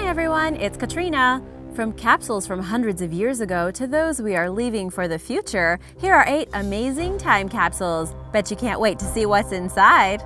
everyone, it's Katrina. From capsules from hundreds of years ago to those we are leaving for the future, here are 8 amazing time capsules. Bet you can't wait to see what's inside.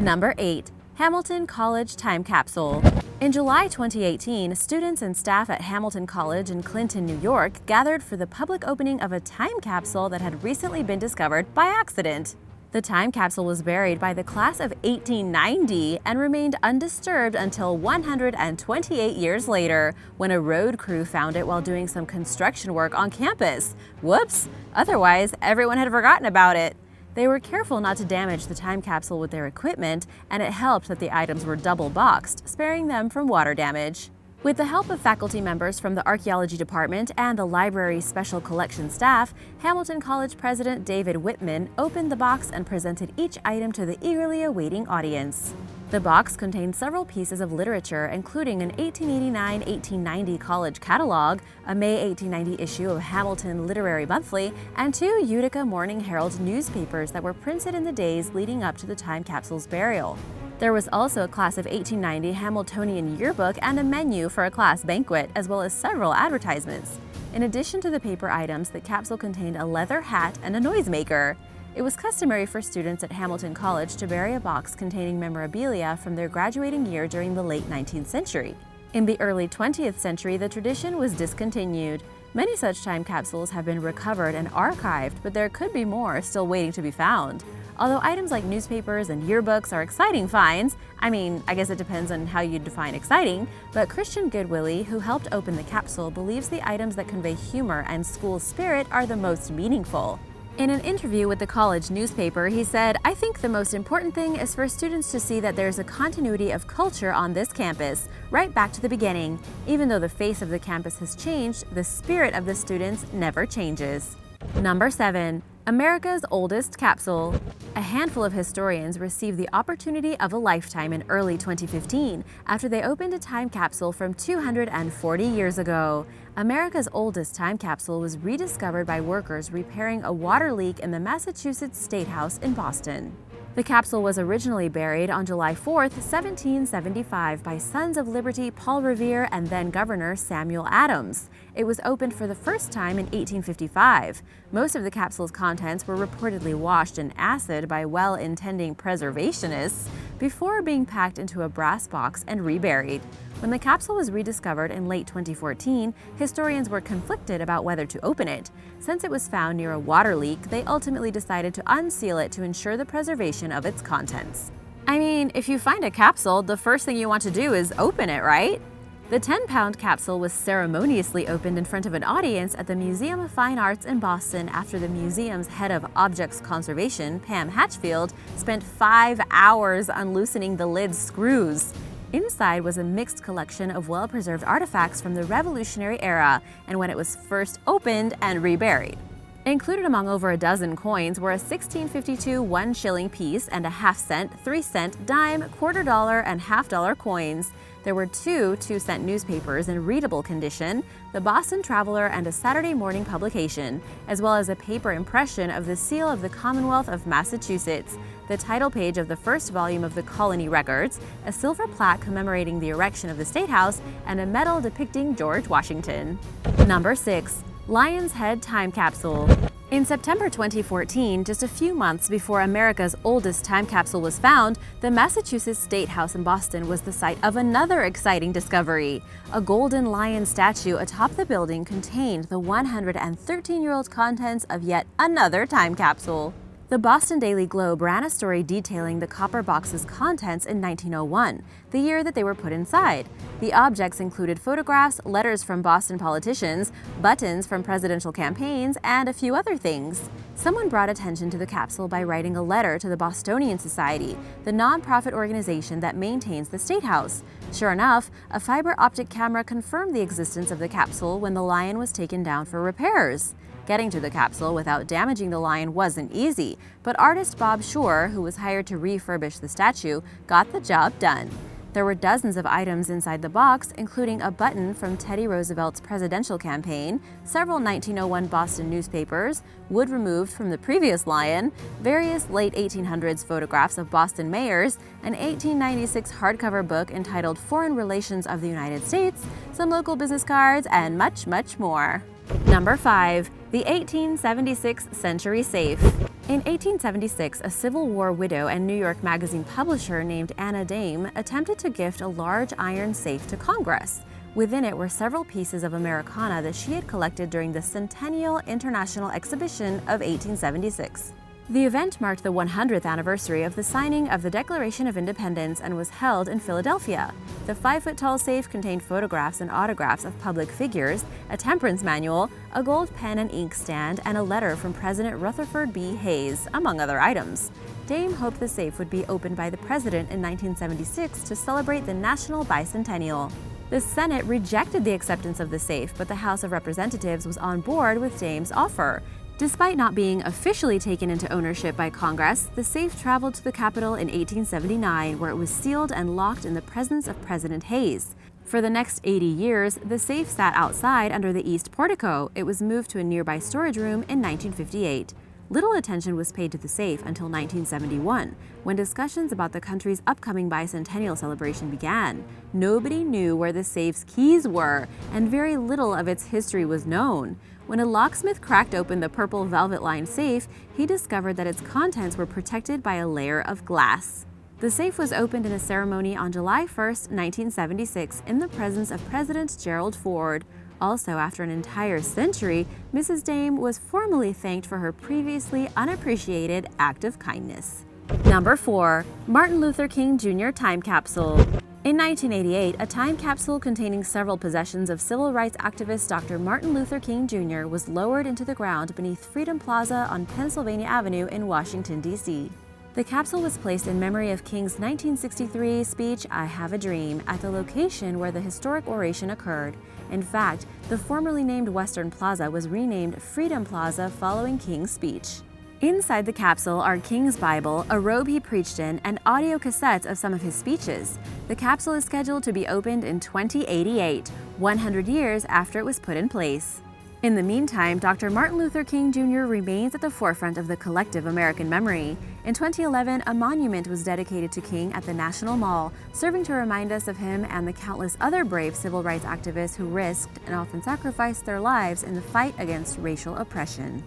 Number 8. Hamilton College Time Capsule. In July 2018, students and staff at Hamilton College in Clinton, New York, gathered for the public opening of a time capsule that had recently been discovered by accident. The time capsule was buried by the class of 1890 and remained undisturbed until 128 years later, when a road crew found it while doing some construction work on campus. Whoops! Otherwise, everyone had forgotten about it. They were careful not to damage the time capsule with their equipment, and it helped that the items were double boxed, sparing them from water damage. With the help of faculty members from the archaeology department and the library's special collection staff, Hamilton College President David Whitman opened the box and presented each item to the eagerly awaiting audience. The box contained several pieces of literature, including an 1889-1890 college catalog, a May 1890 issue of Hamilton Literary Monthly, and 2 Utica Morning Herald newspapers that were printed in the days leading up to the time capsule's burial. There was also a class of 1890 Hamiltonian yearbook and a menu for a class banquet, as well as several advertisements. In addition to the paper items, the capsule contained a leather hat and a noisemaker. It was customary for students at Hamilton College to bury a box containing memorabilia from their graduating year during the late 19th century. In the early 20th century, the tradition was discontinued. Many such time capsules have been recovered and archived, but there could be more still waiting to be found. Although items like newspapers and yearbooks are exciting finds, I guess it depends on how you define exciting, but Christian Goodwillie, who helped open the capsule, believes the items that convey humor and school spirit are the most meaningful. In an interview with the college newspaper, he said, "I think the most important thing is for students to see that there's a continuity of culture on this campus, right back to the beginning. Even though the face of the campus has changed, the spirit of the students never changes." Number 7. America's oldest capsule. A handful of historians received the opportunity of a lifetime in early 2015 after they opened a time capsule from 240 years ago. America's oldest time capsule was rediscovered by workers repairing a water leak in the Massachusetts State House in Boston. The capsule was originally buried on July 4, 1775 by Sons of Liberty Paul Revere and then Governor Samuel Adams. It was opened for the first time in 1855. Most of the capsule's contents were reportedly washed in acid by well-intending preservationists before being packed into a brass box and reburied. When the capsule was rediscovered in late 2014, historians were conflicted about whether to open it. Since it was found near a water leak, they ultimately decided to unseal it to ensure the preservation of its contents. If you find a capsule, the first thing you want to do is open it, right? The 10-pound capsule was ceremoniously opened in front of an audience at the Museum of Fine Arts in Boston after the museum's head of objects conservation, Pam Hatchfield, spent 5 hours unloosening the lid's screws. Inside was a mixed collection of well-preserved artifacts from the Revolutionary era and when it was first opened and reburied. Included among over a dozen coins were a 1652 1-shilling piece and a half-cent, 3-cent, dime, $quarter-dollar, and half-dollar coins. There were 2 2-cent newspapers in readable condition, the Boston Traveler and a Saturday morning publication, as well as a paper impression of the seal of the Commonwealth of Massachusetts, the title page of the first volume of the Colony Records, a silver plaque commemorating the erection of the State House, and a medal depicting George Washington. Number 6. Lion's Head Time Capsule. In September 2014, just a few months before America's oldest time capsule was found, the Massachusetts State House in Boston was the site of another exciting discovery. A golden lion statue atop the building contained the 113-year-old contents of yet another time capsule. The Boston Daily Globe ran a story detailing the copper box's contents in 1901, the year that they were put inside. The objects included photographs, letters from Boston politicians, buttons from presidential campaigns, and a few other things. Someone brought attention to the capsule by writing a letter to the Bostonian Society, the nonprofit organization that maintains the State House. Sure enough, a fiber optic camera confirmed the existence of the capsule when the lion was taken down for repairs. Getting to the capsule without damaging the lion wasn't easy, but artist Bob Shore, who was hired to refurbish the statue, got the job done. There were dozens of items inside the box, including a button from Teddy Roosevelt's presidential campaign, several 1901 Boston newspapers, wood removed from the previous lion, various late 1800s photographs of Boston mayors, an 1896 hardcover book entitled Foreign Relations of the United States, some local business cards, and much, much more. Number 5. The 1876 Century Safe. In 1876, a Civil War widow and New York Magazine publisher named Anna Dame attempted to gift a large iron safe to Congress. Within it were several pieces of Americana that she had collected during the Centennial International Exhibition of 1876. The event marked the 100th anniversary of the signing of the Declaration of Independence and was held in Philadelphia. The 5-foot-tall safe contained photographs and autographs of public figures, a temperance manual, a gold pen and ink stand, and a letter from President Rutherford B. Hayes, among other items. Dame hoped the safe would be opened by the president in 1976 to celebrate the National Bicentennial. The Senate rejected the acceptance of the safe, but the House of Representatives was on board with Dame's offer. Despite not being officially taken into ownership by Congress, the safe traveled to the Capitol in 1879, where it was sealed and locked in the presence of President Hayes. For the next 80 years, the safe sat outside under the east portico. It was moved to a nearby storage room in 1958. Little attention was paid to the safe until 1971, when discussions about the country's upcoming bicentennial celebration began. Nobody knew where the safe's keys were, and very little of its history was known. When a locksmith cracked open the purple velvet-lined safe, he discovered that its contents were protected by a layer of glass. The safe was opened in a ceremony on July 1, 1976, in the presence of President Gerald Ford. Also, after an entire century, Mrs. Dame was formally thanked for her previously unappreciated act of kindness. Number 4. Martin Luther King Jr. Time Capsule. In 1988, a time capsule containing several possessions of civil rights activist Dr. Martin Luther King Jr. was lowered into the ground beneath Freedom Plaza on Pennsylvania Avenue in Washington, D.C. The capsule was placed in memory of King's 1963 speech, "I Have a Dream," at the location where the historic oration occurred. In fact, the formerly named Western Plaza was renamed Freedom Plaza following King's speech. Inside the capsule are King's Bible, a robe he preached in, and audio cassettes of some of his speeches. The capsule is scheduled to be opened in 2088, 100 years after it was put in place. In the meantime, Dr. Martin Luther King Jr. remains at the forefront of the collective American memory. In 2011, a monument was dedicated to King at the National Mall, serving to remind us of him and the countless other brave civil rights activists who risked and often sacrificed their lives in the fight against racial oppression.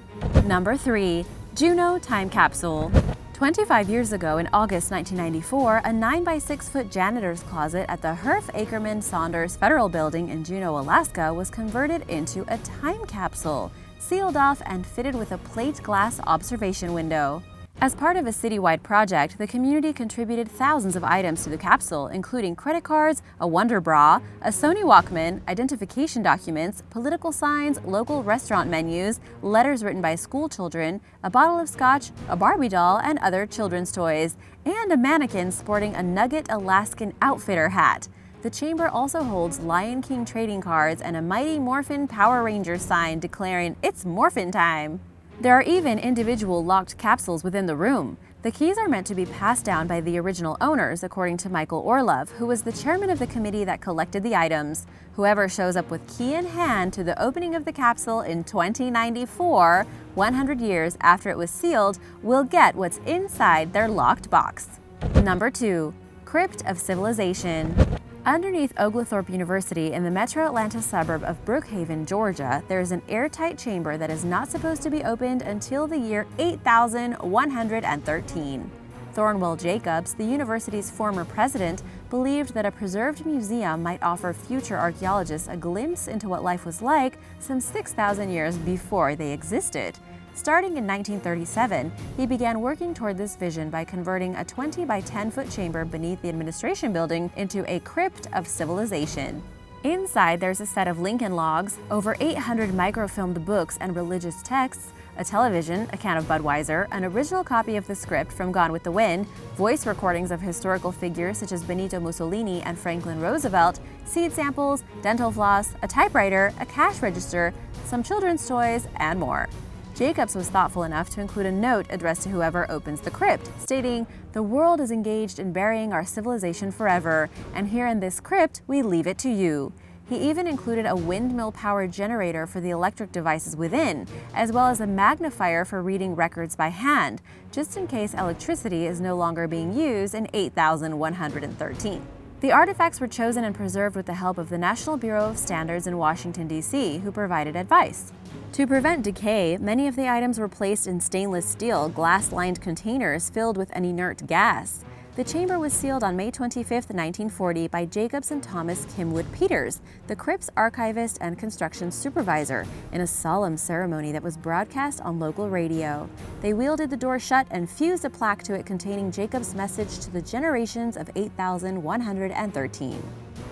Number 3. Juneau Time Capsule. 25 years ago, in August 1994, a 9-by-6-foot janitor's closet at the Herf Ackerman Saunders Federal Building in Juneau, Alaska was converted into a time capsule, sealed off and fitted with a plate glass observation window. As part of a citywide project, the community contributed thousands of items to the capsule, including credit cards, a Wonder Bra, a Sony Walkman, identification documents, political signs, local restaurant menus, letters written by school children, a bottle of scotch, a Barbie doll, and other children's toys, and a mannequin sporting a Nugget Alaskan Outfitter hat. The chamber also holds Lion King trading cards and a Mighty Morphin Power Rangers sign declaring it's Morphin time. There are even individual locked capsules within the room. The keys are meant to be passed down by the original owners, according to Michael Orlov, who was the chairman of the committee that collected the items. Whoever shows up with key in hand to the opening of the capsule in 2094, 100 years after it was sealed, will get what's inside their locked box. Number 2. Crypt of Civilization. Underneath Oglethorpe University in the metro Atlanta suburb of Brookhaven, Georgia, there is an airtight chamber that is not supposed to be opened until the year 8113. Thornwell Jacobs, the university's former president, believed that a preserved museum might offer future archaeologists a glimpse into what life was like some 6,000 years before they existed. Starting in 1937, he began working toward this vision by converting a 20 by 10-foot chamber beneath the administration building into a Crypt of Civilization. Inside, there's a set of Lincoln logs, over 800 microfilmed books and religious texts, a television, a can of Budweiser, an original copy of the script from Gone with the Wind, voice recordings of historical figures such as Benito Mussolini and Franklin Roosevelt, seed samples, dental floss, a typewriter, a cash register, some children's toys, and more. Jacobs was thoughtful enough to include a note addressed to whoever opens the crypt, stating, "The world is engaged in burying our civilization forever, and here in this crypt, we leave it to you." He even included a windmill-powered generator for the electric devices within, as well as a magnifier for reading records by hand, just in case electricity is no longer being used in 8113. The artifacts were chosen and preserved with the help of the National Bureau of Standards in Washington, D.C., who provided advice. To prevent decay, many of the items were placed in stainless steel, glass-lined containers filled with an inert gas. The chamber was sealed on May 25, 1940 by Jacobs and Thomas Kimwood Peters, the crypt's archivist and construction supervisor, in a solemn ceremony that was broadcast on local radio. They wielded the door shut and fused a plaque to it containing Jacobs' message to the generations of 8113.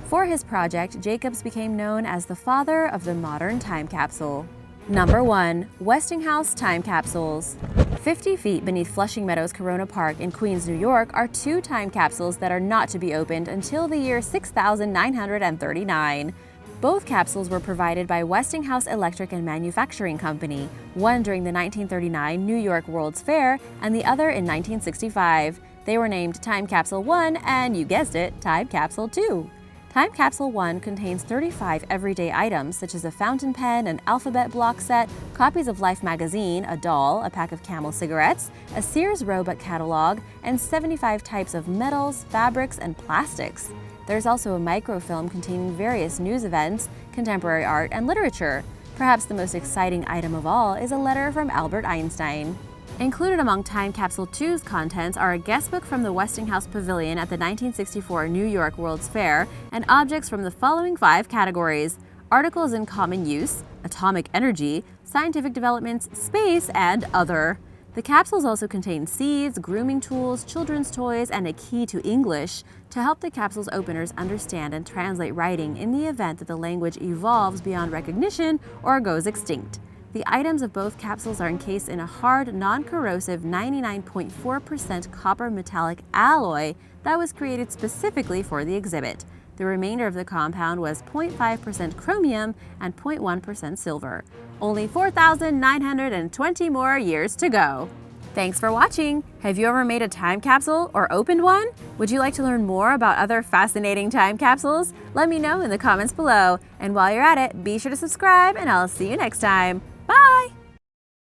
For his project, Jacobs became known as the father of the modern time capsule. Number 1. Westinghouse time capsules. 50 feet beneath Flushing Meadows Corona Park in Queens, New York are 2 time capsules that are not to be opened until the year 6939. Both capsules were provided by Westinghouse Electric and Manufacturing Company, one during the 1939 New York World's Fair and the other in 1965. They were named Time Capsule 1 and, you guessed it, Time Capsule 2. Time Capsule 1 contains 35 everyday items such as a fountain pen, an alphabet block set, copies of Life magazine, a doll, a pack of Camel cigarettes, a Sears Roebuck catalog, and 75 types of metals, fabrics, and plastics. There's also a microfilm containing various news events, contemporary art, and literature. Perhaps the most exciting item of all is a letter from Albert Einstein. Included among Time Capsule 2's contents are a guestbook from the Westinghouse Pavilion at the 1964 New York World's Fair and objects from the following 5 categories: articles in common use, atomic energy, scientific developments, space, and other. The capsules also contain seeds, grooming tools, children's toys, and a key to English to help the capsule's openers understand and translate writing in the event that the language evolves beyond recognition or goes extinct. The items of both capsules are encased in a hard, non-corrosive 99.4% copper metallic alloy that was created specifically for the exhibit. The remainder of the compound was 0.5% chromium and 0.1% silver. Only 4,920 more years to go. Thanks for watching! Have you ever made a time capsule or opened one? Would you like to learn more about other fascinating time capsules? Let me know in the comments below. And while you're at it, be sure to subscribe and I'll see you next time. Bye!